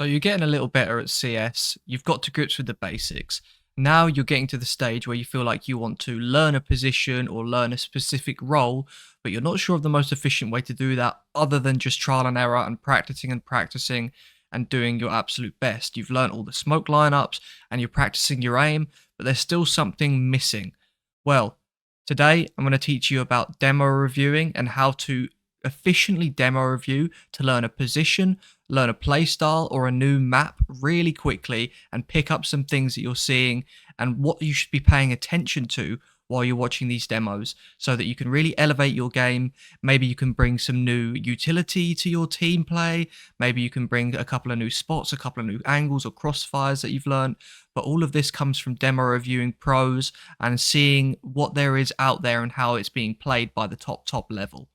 So you're getting a little better at CS, you've got to grips with the basics. Now you're getting to the stage where you feel like you want to learn a position or learn a specific role, but you're not sure of the most efficient way to do that other than just trial and error and practicing and doing your absolute best. You've learned all the smoke lineups and you're practicing your aim, but there's still something missing. Well, today I'm going to teach you about demo reviewing and how to efficiently demo review to learn a position, learn a playstyle or a new map really quickly and pick up some things that you're seeing and what you should be paying attention to while you're watching these demos so that you can really elevate your game. Maybe you can bring some new utility to your team play. Maybe you can bring a couple of new spots, a couple of new angles or crossfires that you've learned. But all of this comes from demo reviewing pros and seeing what there is out there and how it's being played by the top level.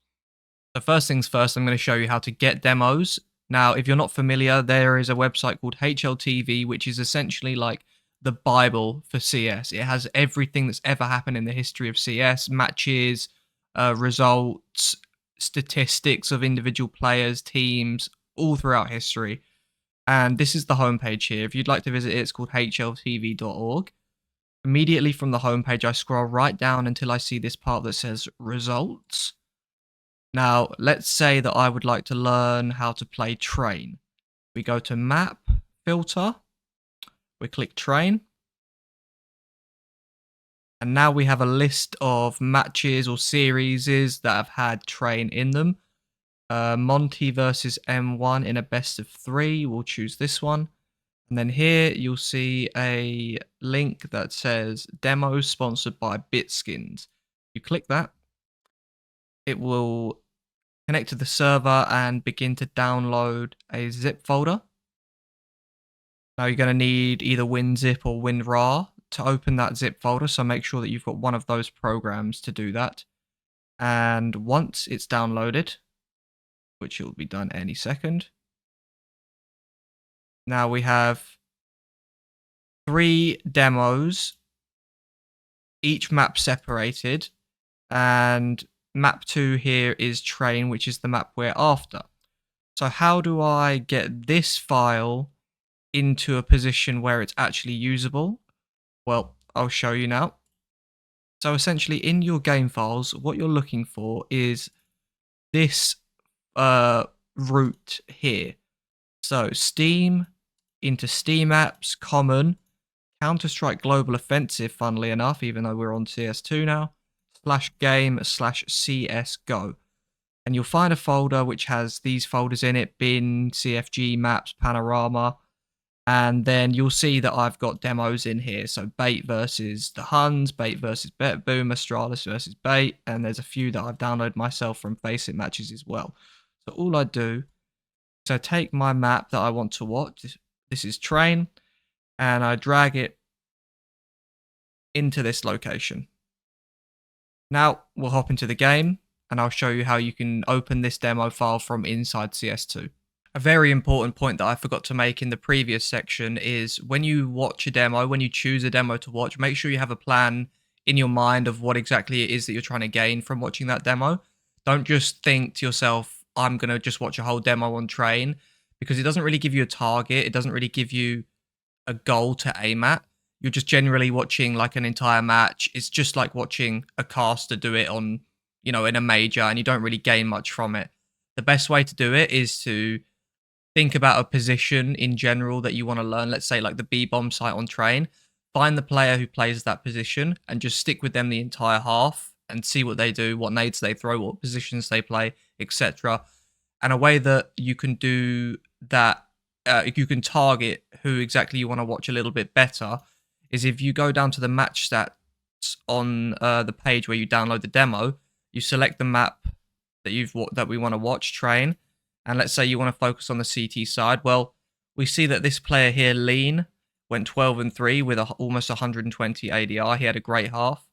So first things first, I'm going to show you how to get demos. Now, if you're not familiar, there is a website called HLTV, which is essentially like the Bible for CS. It has everything that's ever happened in the history of CS, matches, results, statistics of individual players, teams, all throughout history. And this is the homepage here. If you'd like to visit it, it's called hltv.org. Immediately from the homepage, I scroll right down until I see this part that says results. Now, let's say that I would like to learn how to play train. We go to map, filter, we click train. And now we have a list of matches or series that have had train in them. Monty versus M1 in a best of 3. We'll choose this one. And then here you'll see a link that says demo sponsored by Bitskins. You click that. It will connect to the server and begin to download a zip folder. Now you're going to need either WinZip or WinRAR to open that zip folder, so make sure that you've got one of those programs to do that. And once it's downloaded, which will be done any second, now we have 3 demos, each map separated, and map 2 here is train, which is the map we're after. So how do I get this file into a position where it's actually usable? Well, I'll show you now. So essentially in your game files, what you're looking for is this route here. So Steam into Steam apps, common, Counter-Strike Global Offensive, funnily enough, even though we're on CS2 now, /game/CSGO. And you'll find a folder which has these folders in it: bin, CFG, maps, panorama. And then you'll see that I've got demos in here. So Bait versus the Huns, Bait versus Boom, Astralis versus Bait. And there's a few that I've downloaded myself from Faceit matches as well. So all I do is I take my map that I want to watch. This is train. And I drag it into this location. Now we'll hop into the game and I'll show you how you can open this demo file from inside CS2. A very important point that I forgot to make in the previous section is when you watch a demo, when you choose a demo to watch, make sure you have a plan in your mind of what exactly it is that you're trying to gain from watching that demo. Don't just think to yourself, I'm going to just watch a whole demo on train, because it doesn't really give you a target. It doesn't really give you a goal to aim at. You're just generally watching like an entire match. It's just like watching a caster do it on, in a major, and you don't really gain much from it. The best way to do it is to think about a position in general that you want to learn. Let's say like the B-bomb site on train. Find the player who plays that position and just stick with them the entire half and see what they do, what nades they throw, what positions they play, etc. And a way that you can do that, you can target who exactly you want to watch a little bit better, is if you go down to the match stats on the page where you download the demo, you select the map that we want to watch, train, and let's say you want to focus on the CT side. Well, we see that this player here, Leen, went 12-3 with almost 120 ADR. He had a great half.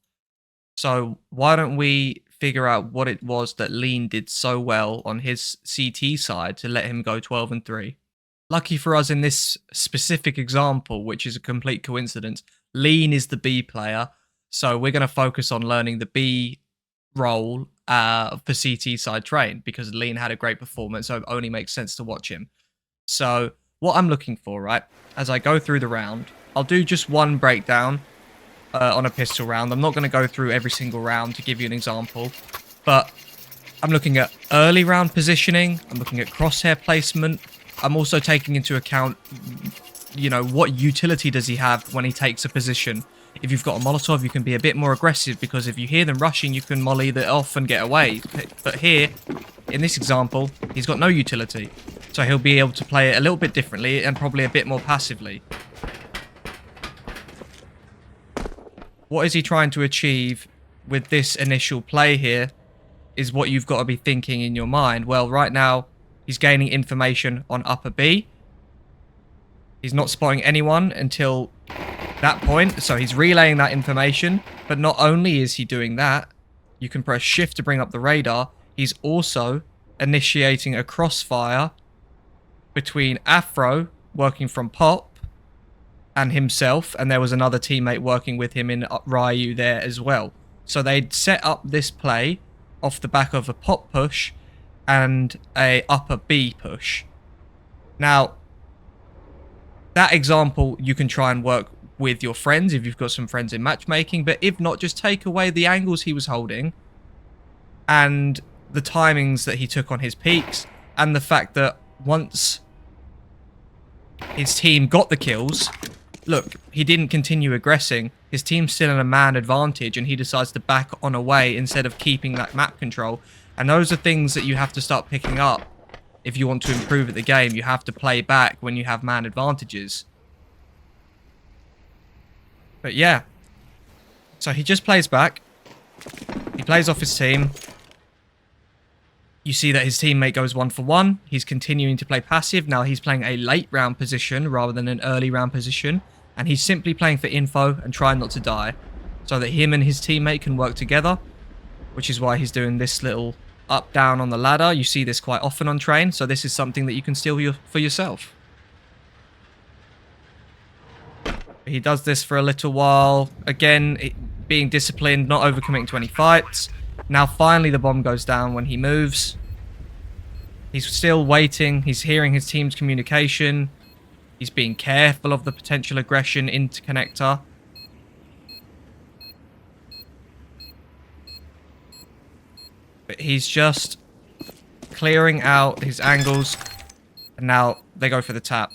So why don't we figure out what it was that Leen did so well on his CT side to let him go 12-3? Lucky for us in this specific example, which is a complete coincidence, Leen is the B player. So we're going to focus on learning the B role for CT side train, because Leen had a great performance, so it only makes sense to watch him. So what I'm looking for, right, as I go through the round, I'll do just one breakdown on a pistol round. I'm not going to go through every single round to give you an example, but I'm looking at early round positioning. I'm looking at crosshair placement. I'm also taking into account, you know, what utility does he have when he takes a position. If you've got a Molotov, you can be a bit more aggressive, because if you hear them rushing, you can molly that off and get away. But here, in this example, he's got no utility. So he'll be able to play it a little bit differently and probably a bit more passively. What is he trying to achieve with this initial play here is what you've got to be thinking in your mind. Well, right now, he's gaining information on upper B. He's not spotting anyone until that point, so he's relaying that information. But not only is he doing that, you can press shift to bring up the radar, he's also initiating a crossfire between Afro, working from Pop, and himself, and there was another teammate working with him in Ryu there as well. So they'd set up this play off the back of a Pop push and a upper B push. Now, that example you can try and work with your friends if you've got some friends in matchmaking, but if not, just take away the angles he was holding and the timings that he took on his peaks, and the fact that once his team got the kills, look, he didn't continue aggressing. His team's still in a man advantage, and he decides to back on away instead of keeping that map control. And those are things that you have to start picking up if you want to improve at the game. You have to play back when you have man advantages. But yeah, so he just plays back. He plays off his team. You see that his teammate goes 1 for 1. He's continuing to play passive. Now he's playing a late round position rather than an early round position. And he's simply playing for info and trying not to die, so that him and his teammate can work together, which is why he's doing this little up down on the ladder. You see this quite often on train, so this is something that you can steal for yourself. He does this for a little while. Again, being disciplined, not overcommitting to any fights. Now finally the bomb goes down when he moves. He's still waiting. He's hearing his team's communication. He's being careful of the potential aggression into connector. But he's just clearing out his angles. And now they go for the tap.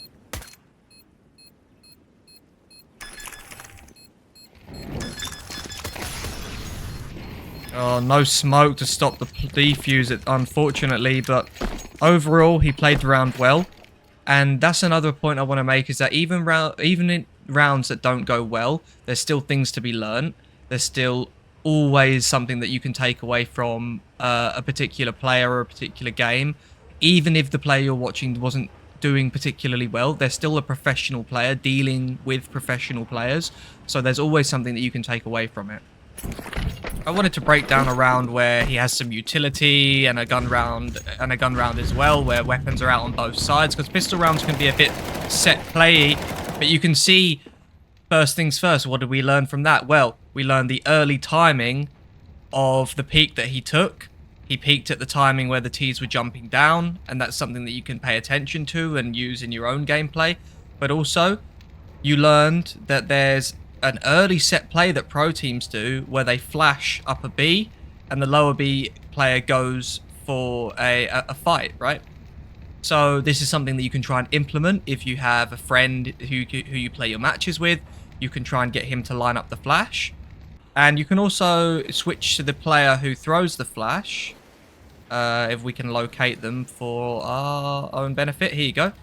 Oh, no smoke to stop the defuse, unfortunately. But overall, he played the round well. And that's another point I want to make, is that even in rounds that don't go well, there's still things to be learned. There's still always something that you can take away from a particular player or a particular game. Even if the player you're watching wasn't doing particularly well, they're still a professional player dealing with professional players. So there's always something that you can take away from it. I wanted to break down a round where he has some utility, and a gun round as well, where weapons are out on both sides, because pistol rounds can be a bit set play. But you can see, first things first, what did we learn from that? Well, we learned the early timing of the peak that he took. He peaked at the timing where the T's were jumping down, and that's something that you can pay attention to and use in your own gameplay. But also, you learned that there's an early set play that pro teams do where they flash upper B and the lower B player goes for a fight, right? So this is something that you can try and implement if you have a friend who you play your matches with. You can try and get him to line up the flash. And you can also switch to the player who throws the flash, if we can locate them for our own benefit. Here you go.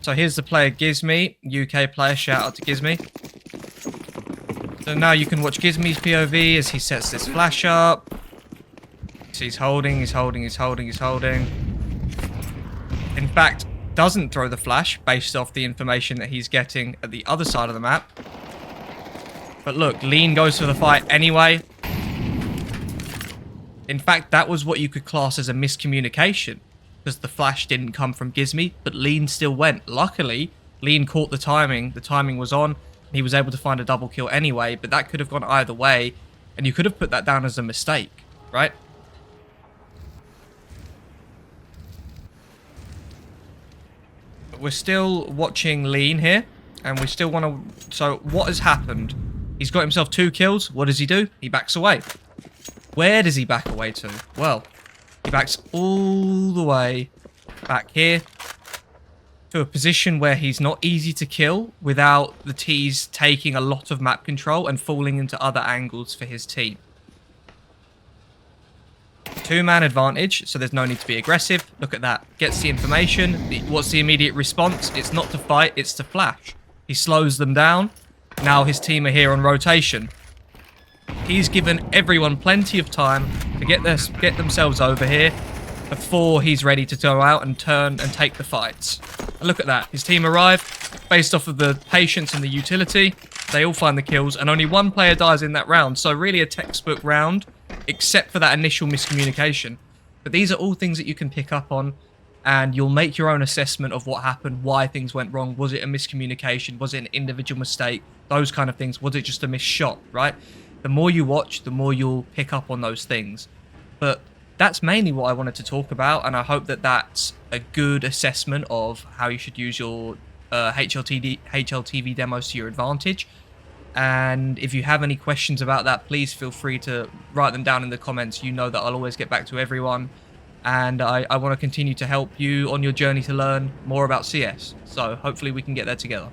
So here's the player Gizmy, UK player, shout out to Gizmy. So now you can watch Gizmy's POV as he sets this flash up. So he's holding. In fact, doesn't throw the flash based off the information that he's getting at the other side of the map. But look, Leen goes for the fight anyway. In fact, that was what you could class as a miscommunication, because the flash didn't come from Gizmy, but Leen still went. Luckily, Leen caught the timing. The timing was on. He was able to find a double kill anyway, but that could have gone either way, and you could have put that down as a mistake, right? we're still watching Lean here, and we still want to... So what has happened? He's got himself 2 kills. What does he do? He backs away. Where does he back away to? Well, he backs all the way back here to a position where he's not easy to kill without the T's taking a lot of map control and falling into other angles for his team. 2-man advantage, so there's no need to be aggressive. Look at that. Gets the information. What's the immediate response? It's not to fight, it's to flash. He slows them down. Now his team are here on rotation. He's given everyone plenty of time to get themselves over here before he's ready to go out and turn and take the fights. And look at that. His team arrive based off of the patience and the utility. They all find the kills, and only 1 player dies in that round. So really a textbook round, except for that initial miscommunication. But these are all things that you can pick up on, and you'll make your own assessment of what happened, why things went wrong. Was it a miscommunication? Was it an individual mistake? Those kind of things. Was it just a missed shot, right? The more you watch, the more you'll pick up on those things. But that's mainly what I wanted to talk about, and I hope that that's a good assessment of how you should use your HLTV demos to your advantage. And if you have any questions about that, please feel free to write them down in the comments. You know that I'll always get back to everyone, and I want to continue to help you on your journey to learn more about CS. So hopefully we can get there together.